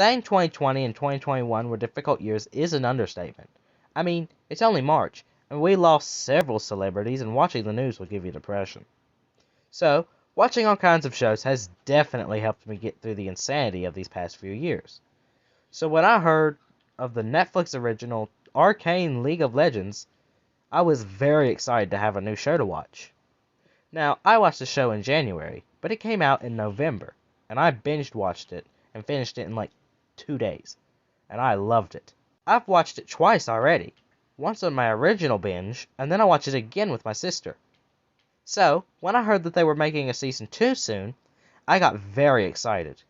Saying 2020 and 2021 were difficult years is an understatement. I mean, it's only March, and we lost several celebrities, and watching the news will give you depression. So, watching all kinds of shows has definitely helped me get through the insanity of these past few years. So when I heard of the Netflix original Arcane League of Legends, I was very excited to have a new show to watch. Now, I watched the show in January, but it came out in November, and I binged watched it and finished it in like 2 days, and I loved it. I've watched it twice already, once on my original binge, and then I watched it again with my sister. So, when I heard that they were making a season 2 soon, I got very excited.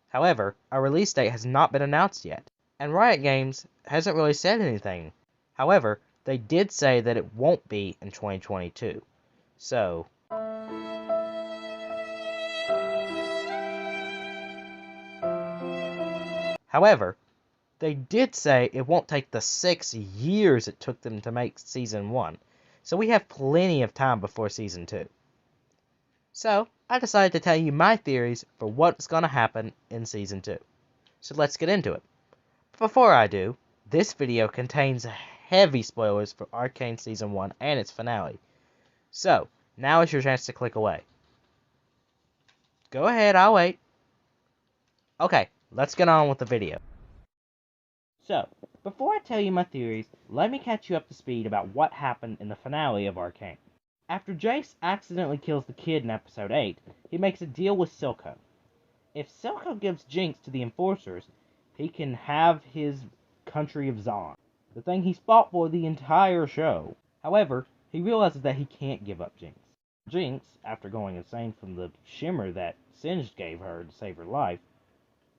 However, a release date has not been announced yet, and Riot Games hasn't really said anything. However, they did say that it won't be in 2022. So, however, they did say it won't take the 6 years it took them to make Season 1, so we have plenty of time before Season 2. So, I decided to tell you my theories for what's going to happen in Season 2. So let's get into it. But before I do, this video contains heavy spoilers for Arcane Season 1 and its finale. So, now is your chance to click away. Go ahead, I'll wait. Okay, let's get on with the video. So, before I tell you my theories, let me catch you up to speed about what happened in the finale of Arcane. After Jace accidentally kills the kid in episode 8, he makes a deal with Silco. If Silco gives Jinx to the Enforcers, he can have his country of Zon, the thing he's fought for the entire show. However, he realizes that he can't give up Jinx. Jinx, after going insane from the shimmer that Singed gave her to save her life,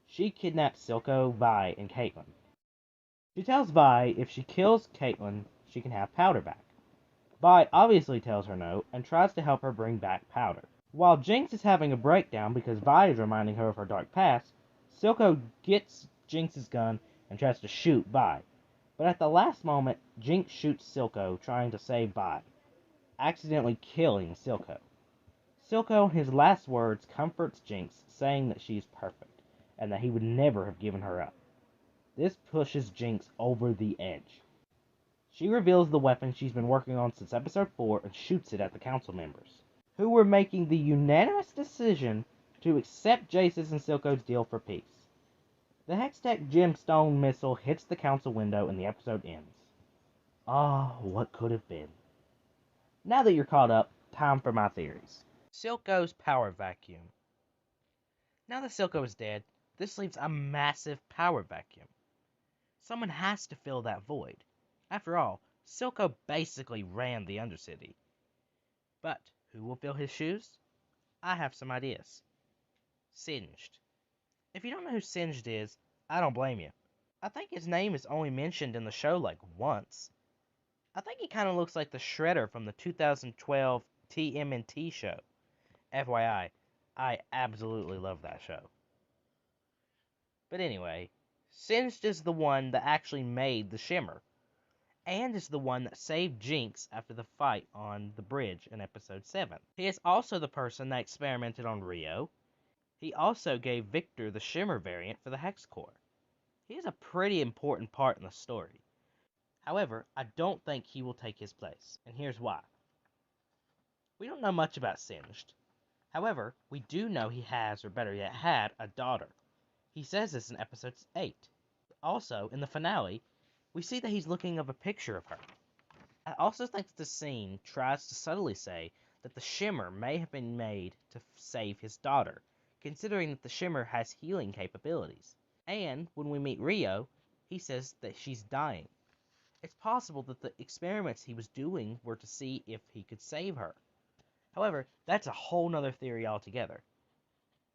she kidnaps Silco, Vi, and Caitlyn. She tells Vi if she kills Caitlyn, she can have Powder back. Vi obviously tells her no, and tries to help her bring back Powder. While Jinx is having a breakdown because Vi is reminding her of her dark past, Silco gets Jinx's gun and tries to shoot Vi. But at the last moment, Jinx shoots Silco trying to save Vi, accidentally killing Silco. Silco, in his last words, comforts Jinx, saying that she is perfect, and that he would never have given her up. This pushes Jinx over the edge. She reveals the weapon she's been working on since episode 4 and shoots it at the council members, who were making the unanimous decision to accept Jace's and Silco's deal for peace. The Hextech gemstone missile hits the council window and the episode ends. Ah, what could have been. Now that you're caught up, time for my theories. Silco's power vacuum. Now that Silco is dead, this leaves a massive power vacuum. Someone has to fill that void. After all, Silco basically ran the Undercity. But who will fill his shoes? I have some ideas. Singed. If you don't know who Singed is, I don't blame you. I think his name is only mentioned in the show like once. I think he kind of looks like the Shredder from the 2012 TMNT show. FYI, I absolutely love that show. But anyway, Singed is the one that actually made the Shimmer, and is the one that saved Jinx after the fight on the bridge in episode 7. He is also the person that experimented on Rio. He also gave Victor the Shimmer variant for the Hex Core. He is a pretty important part in the story. However, I don't think he will take his place, and here's why. We don't know much about Singed. However, we do know he has, or better yet had, a daughter. He says this in episode 8. Also, in the finale, we see that he's looking at a picture of her. I also think that the scene tries to subtly say that the Shimmer may have been made to save his daughter, considering that the Shimmer has healing capabilities. And when we meet Rio, he says that she's dying. It's possible that the experiments he was doing were to see if he could save her. However, that's a whole nother theory altogether.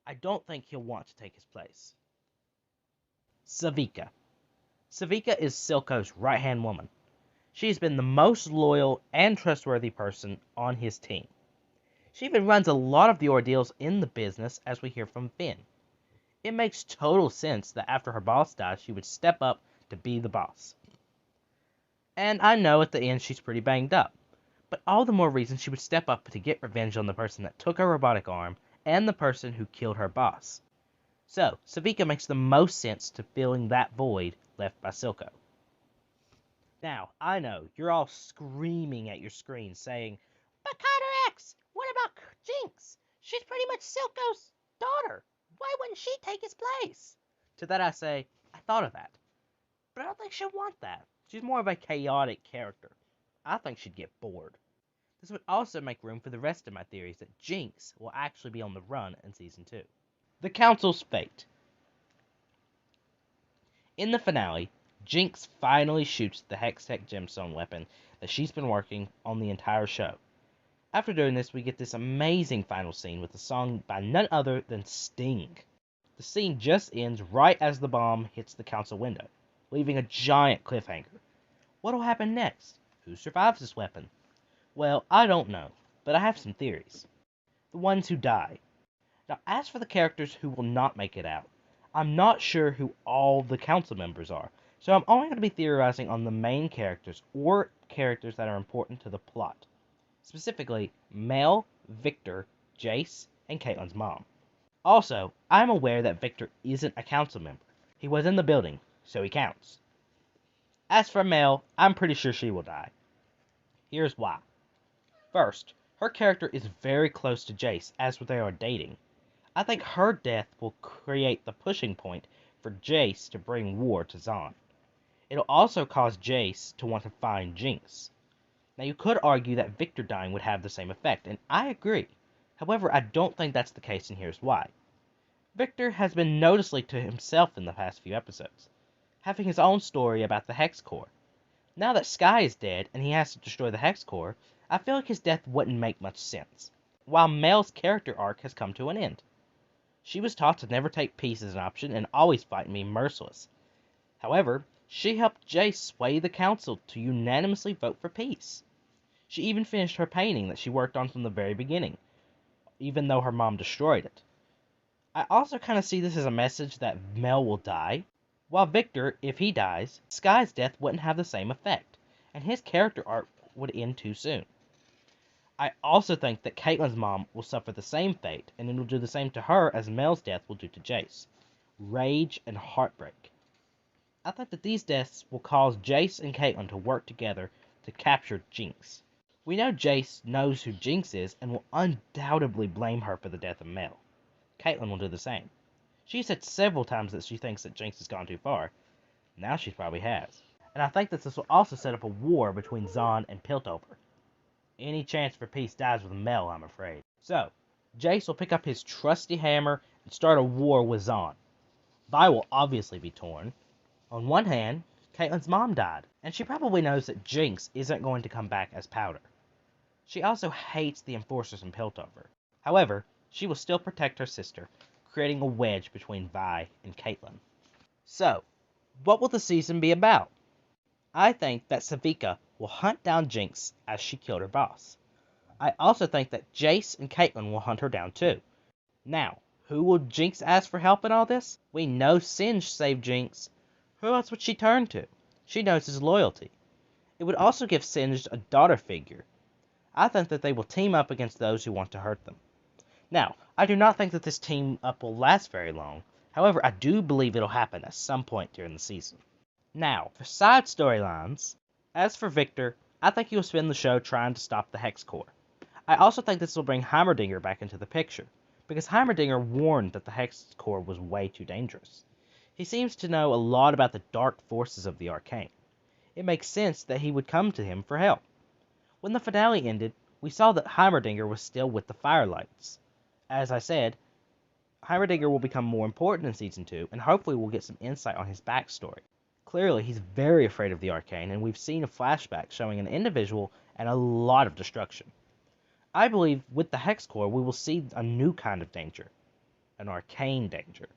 I don't think he'll want to take his place. Savika. Savika is Silco's right-hand woman. She has been the most loyal and trustworthy person on his team. She even runs a lot of the ordeals in the business, as we hear from Finn. It makes total sense that after her boss dies, she would step up to be the boss. And I know at the end she's pretty banged up, but all the more reason she would step up to get revenge on the person that took her robotic arm and the person who killed her boss. So, Savika makes the most sense to filling that void left by Silco. Now, I know, you're all screaming at your screen saying, "But Carterx! What about Jinx? She's pretty much Silco's daughter. Why wouldn't she take his place?" To that I say, I thought of that. But I don't think she'll want that. She's more of a chaotic character. I think she'd get bored. This would also make room for the rest of my theories that Jinx will actually be on the run in Season 2. The Council's fate. In the finale, Jinx finally shoots the Hextech gemstone weapon that she's been working on the entire show. After doing this, we get this amazing final scene with a song by none other than Sting. The scene just ends right as the bomb hits the council window, leaving a giant cliffhanger. What'll happen next? Who survives this weapon? Well, I don't know, but I have some theories. The ones who die. Now, as for the characters who will not make it out, I'm not sure who all the council members are, so I'm only going to be theorizing on the main characters or characters that are important to the plot. Specifically, Mel, Victor, Jace, and Caitlyn's mom. Also, I'm aware that Victor isn't a council member. He was in the building, so he counts. As for Mel, I'm pretty sure she will die. Here's why. First, her character is very close to Jace as they are dating. I think her death will create the pushing point for Jace to bring war to Zon. It'll also cause Jace to want to find Jinx. Now, you could argue that Victor dying would have the same effect, and I agree. However, I don't think that's the case, and here's why. Victor has been noticeably to himself in the past few episodes, having his own story about the Hex Core. Now that Skye is dead and he has to destroy the Hex Core, I feel like his death wouldn't make much sense, while Mel's character arc has come to an end. She was taught to never take peace as an option and always fight and be merciless. However, she helped Jace sway the council to unanimously vote for peace. She even finished her painting that she worked on from the very beginning, even though her mom destroyed it. I also kind of see this as a message that Mel will die, while Victor, if he dies, Skye's death wouldn't have the same effect, and his character arc would end too soon. I also think that Caitlyn's mom will suffer the same fate, and it will do the same to her as Mel's death will do to Jace. Rage and heartbreak. I think that these deaths will cause Jace and Caitlyn to work together to capture Jinx. We know Jace knows who Jinx is and will undoubtedly blame her for the death of Mel. Caitlyn will do the same. She said several times that she thinks that Jinx has gone too far. Now she probably has. And I think that this will also set up a war between Zon and Piltover. Any chance for peace dies with Mel, I'm afraid. So, Jace will pick up his trusty hammer and start a war with Zon. Vi will obviously be torn. On one hand, Caitlyn's mom died, and she probably knows that Jinx isn't going to come back as Powder. She also hates the Enforcers in Piltover. However, she will still protect her sister, creating a wedge between Vi and Caitlyn. So, what will the season be about? I think that Savika will hunt down Jinx as she killed her boss. I also think that Jace and Caitlyn will hunt her down too. Now, who will Jinx ask for help in all this? We know Singe saved Jinx. Who else would she turn to? She knows his loyalty. It would also give Singe a daughter figure. I think that they will team up against those who want to hurt them. Now, I do not think that this team up will last very long. However, I do believe it'll happen at some point during the season. Now, for side storylines, as for Victor, I think he will spend the show trying to stop the Hex Core. I also think this will bring Heimerdinger back into the picture, because Heimerdinger warned that the Hex Core was way too dangerous. He seems to know a lot about the dark forces of the Arcane. It makes sense that he would come to him for help. When the finale ended, we saw that Heimerdinger was still with the Firelights. As I said, Heimerdinger will become more important in Season 2, and hopefully we'll get some insight on his backstory. Clearly, he's very afraid of the Arcane, and we've seen a flashback showing an individual and a lot of destruction. I believe with the Hex Core, we will see a new kind of danger. An Arcane danger.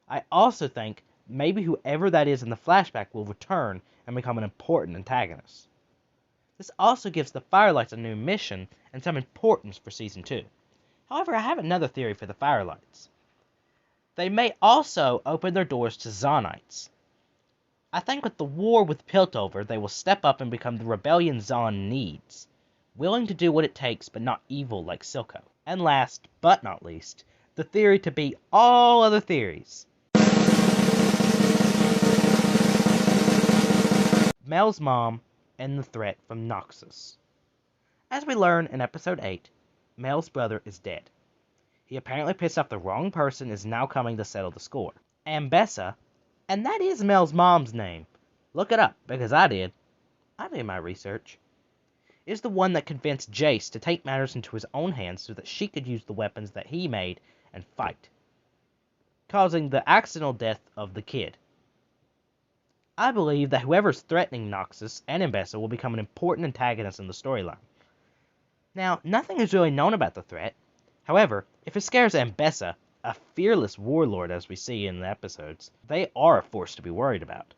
I also think maybe whoever that is in the flashback will return and become an important antagonist. This also gives the Firelights a new mission and some importance for Season 2. However, I have another theory for the Firelights. They may also open their doors to Zonites. I think with the war with Piltover, they will step up and become the rebellion Zon needs, willing to do what it takes but not evil like Silco. And last, but not least, the theory to beat all other theories. Mel's mom and the threat from Noxus. As we learn in episode 8, Mel's brother is dead. He apparently pissed off the wrong person and is now coming to settle the score. Ambessa, and that is Mel's mom's name. Look it up, because I did my research. Is the one that convinced Jace to take matters into his own hands so that she could use the weapons that he made and fight, causing the accidental death of the kid. I believe that whoever's threatening Noxus and Ambessa will become an important antagonist in the storyline. Now, nothing is really known about the threat. However, if it scares Ambessa, a fearless warlord as we see in the episodes, they are a force to be worried about.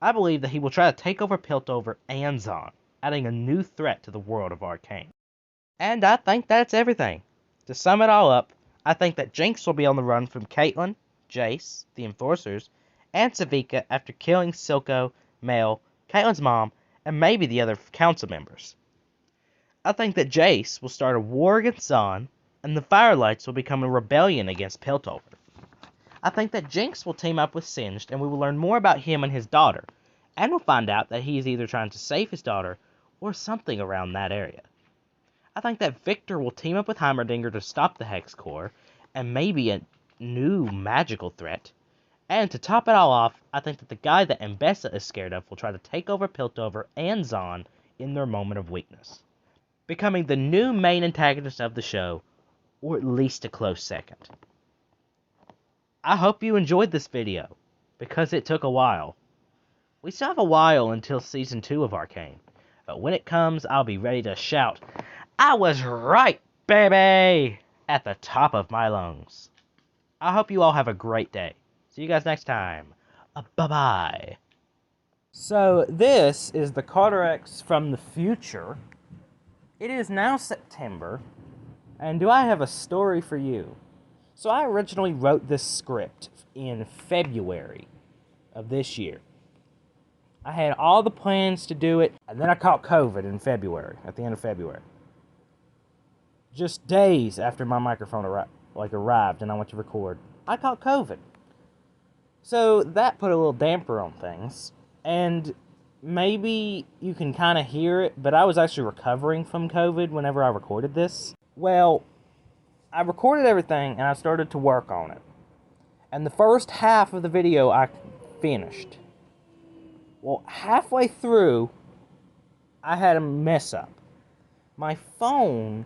I believe that he will try to take over Piltover and Zon, adding a new threat to the world of Arcane. And I think that's everything. To sum it all up, I think that Jinx will be on the run from Caitlyn, Jace, the Enforcers, and Savika after killing Silco, Mel, Caitlyn's mom, and maybe the other council members. I think that Jace will start a war against Zon, and the Firelights will become a rebellion against Piltover. I think that Jinx will team up with Singed, and we will learn more about him and his daughter, and we'll find out that he is either trying to save his daughter, or something around that area. I think that Victor will team up with Heimerdinger to stop the Hex Core, and maybe a new magical threat. And to top it all off, I think that the guy that Ambessa is scared of will try to take over Piltover and Zon in their moment of weakness, becoming the new main antagonist of the show, or at least a close second. I hope you enjoyed this video, because it took a while. We still have a while until Season 2 of Arcane, but when it comes, I'll be ready to shout, "I was right, baby!" at the top of my lungs. I hope you all have a great day. See you guys next time. Bye-bye. So this is the Carterx from the future. It is now September, and do I have a story for you? So I originally wrote this script in February of this year. I had all the plans to do it, and then I caught COVID in February, at the end of February. Just days after my microphone arrived and I went to record, I caught COVID. So that put a little damper on things, and maybe you can kind of hear it, but I was actually recovering from COVID whenever I recorded this. Well, I recorded everything and I started to work on it. And the first half of the video I finished. Well, halfway through, I had a mess up. My phone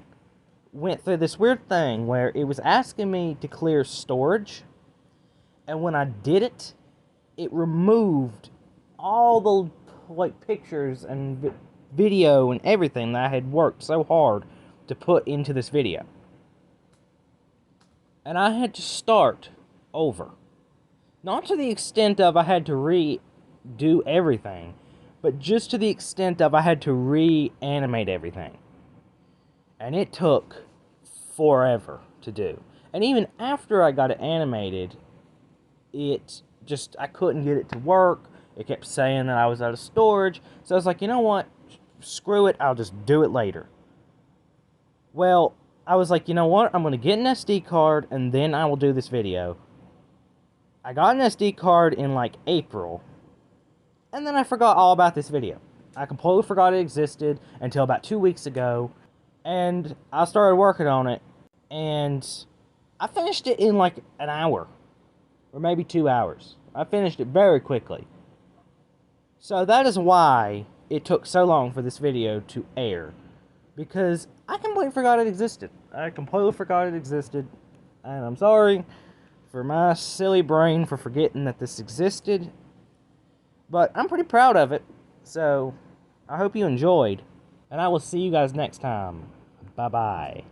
went through this weird thing where it was asking me to clear storage, and when I did it, it removed all the pictures and video and everything that I had worked so hard to put into this video. And I had to start over. Not to the extent of I had to redo everything, but just to the extent of I had to reanimate everything. And it took forever to do. And even after I got it animated, I couldn't get it to work. It kept saying that I was out of storage. So I was like, you know what? Screw it, I'll just do it later. Well, I was like, you know what? I'm going to get an SD card and then I will do this video. I got an SD card in April. And then I forgot all about this video. I completely forgot it existed until about 2 weeks ago. And I started working on it. And I finished it in an hour. Or maybe 2 hours. I finished it very quickly. So that is why it took so long for this video to air. Because I completely forgot it existed. And I'm sorry for my silly brain for forgetting that this existed. But I'm pretty proud of it. So I hope you enjoyed. And I will see you guys next time. Bye-bye.